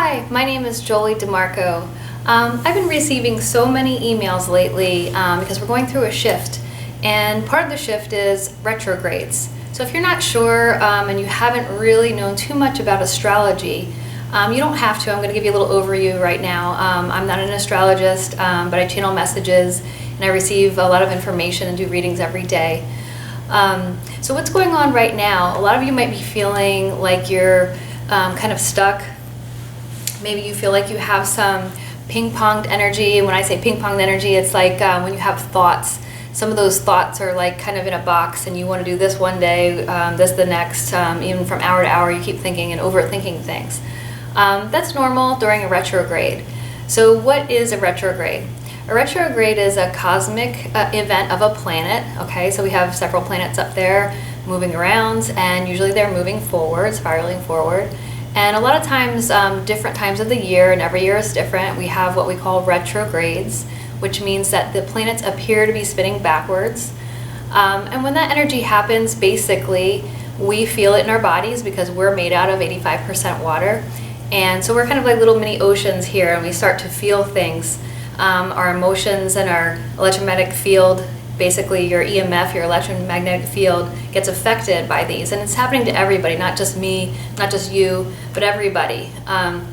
Hi, my name is Jolie DeMarco. I've been receiving so many emails lately because we're going through a shift, and part of the shift is retrogrades. So if you're not sure and you haven't really known too much about astrology, you don't have to. I'm going to give you a little overview right now. I'm not an astrologist, but I channel messages and I receive a lot of information and do readings every day. So what's going on right now, a lot of you might be feeling like you're kind of stuck. Maybe you feel like you have some ping-ponged energy. And when I say ping-ponged energy, it's like when you have thoughts. Some of those thoughts are like kind of in a box and you want to do this one day, this the next, even from hour to hour you keep thinking and overthinking things. That's normal during a retrograde. So what is a retrograde? A retrograde is a cosmic event of a planet. Okay, so we have several planets up there moving around, and usually they're moving forward, spiraling forward. And a lot of times, different times of the year, and every year is different, we have what we call retrogrades, which means that the planets appear to be spinning backwards. And when that energy happens, basically, we feel it in our bodies because we're made out of 85% water. And so we're kind of like little mini oceans here, and we start to feel things. Our emotions and our electromagnetic field, basically your EMF, your electromagnetic field, gets affected by these. And it's happening to everybody, not just me, not just you, but everybody. And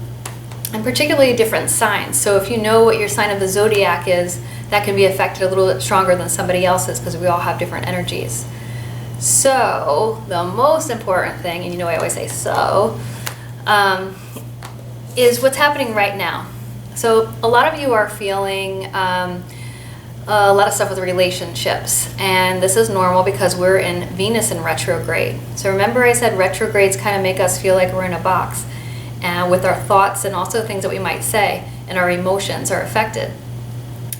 particularly different signs. So if you know what your sign of the zodiac is, that can be affected a little bit stronger than somebody else's because we all have different energies. So the most important thing, and you know I always say so, is what's happening right now. So a lot of you are feeling a lot of stuff with relationships, and this is normal because we're in Venus in retrograde. So remember I said retrogrades kind of make us feel like we're in a box, and with our thoughts and also things that we might say, and our emotions are affected.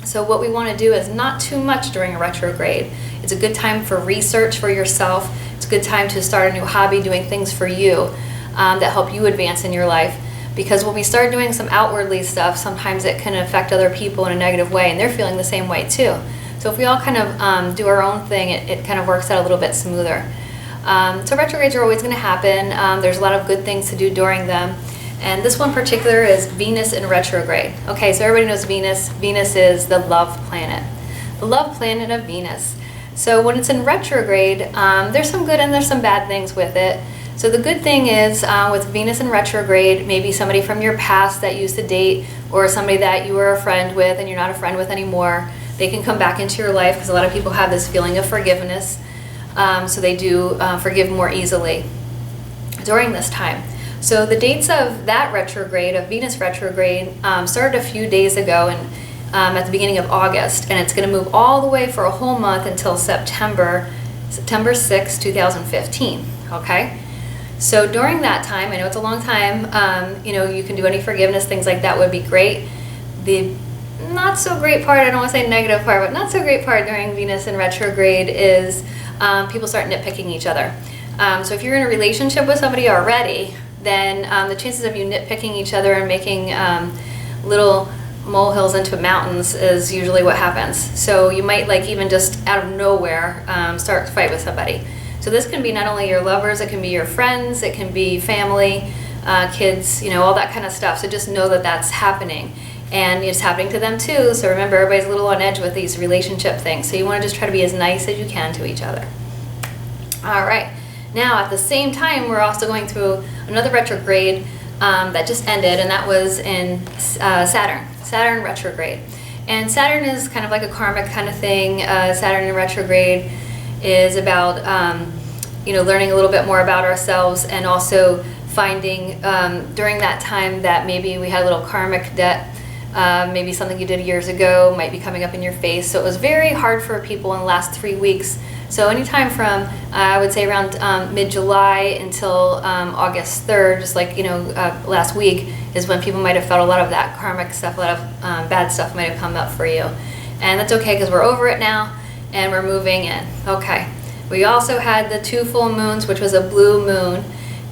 So what we want to do is not too much during a retrograde. It's a good time for research for yourself. It's a good time to start a new hobby, doing things for you that help you advance in your life. Because when we start doing some outwardly stuff, sometimes it can affect other people in a negative way, and they're feeling the same way too. So if we all kind of do our own thing, it kind of works out a little bit smoother. So retrogrades are always going to happen. There's a lot of good things to do during them. And this one in particular is Venus in retrograde. Okay, so everybody knows Venus. Venus is the love planet. The love planet of Venus. So when it's in retrograde, there's some good and there's some bad things with it. So the good thing is with Venus in retrograde, maybe somebody from your past that you used to date, or somebody that you were a friend with and you're not a friend with anymore, they can come back into your life because a lot of people have this feeling of forgiveness. So they do forgive more easily during this time. So the dates of that retrograde, of Venus retrograde, started a few days ago and at the beginning of August, and it's going to move all the way for a whole month until September 6, 2015. Okay? So during that time, I know it's a long time, you can do any forgiveness, things like that would be great. The not so great part, I don't want to say negative part, but not so great part during Venus in retrograde is people start nitpicking each other. So if you're in a relationship with somebody already, then the chances of you nitpicking each other and making little molehills into mountains is usually what happens. So you might like even just out of nowhere start to fight with somebody. So this can be not only your lovers, it can be your friends, it can be family, kids, all that kind of stuff. So just know that that's happening. And it's happening to them too. So remember, everybody's a little on edge with these relationship things. So you want to just try to be as nice as you can to each other. All right. Now, at the same time, we're also going through another retrograde that just ended, and that was in Saturn retrograde. And Saturn is kind of like a karmic kind of thing. Saturn in retrograde is about learning a little bit more about ourselves, and also finding during that time that maybe we had a little karmic debt, maybe something you did years ago might be coming up in your face. So it was very hard for people in the last 3 weeks. So anytime from I would say around mid-July until August 3rd, just like last week, is when people might have felt a lot of that karmic stuff, a lot of bad stuff might have come up for you. And that's okay because we're over it now. And we're moving in. Okay. We also had the 2 full moons, which was a blue moon,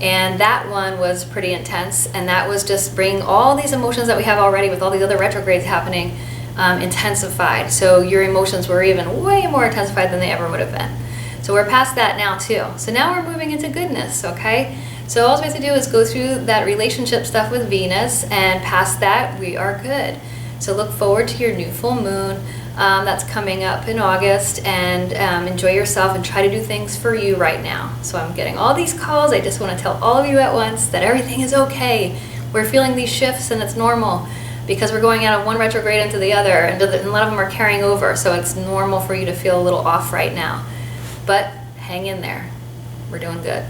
and that one was pretty intense, and that was just bringing all these emotions that we have already with all these other retrogrades happening intensified. So your emotions were even way more intensified than they ever would have been. So we're past that now too. So now we're moving into goodness, okay? So all we have to do is go through that relationship stuff with Venus, and past that, we are good. So look forward to your new full moon that's coming up in August, and enjoy yourself and try to do things for you right now. So I'm getting all these calls. I just want to tell all of you at once that everything is okay. We're feeling these shifts and it's normal, because we're going out of one retrograde into the other, and a lot of them are carrying over. So it's normal for you to feel a little off right now. But hang in there. We're doing good.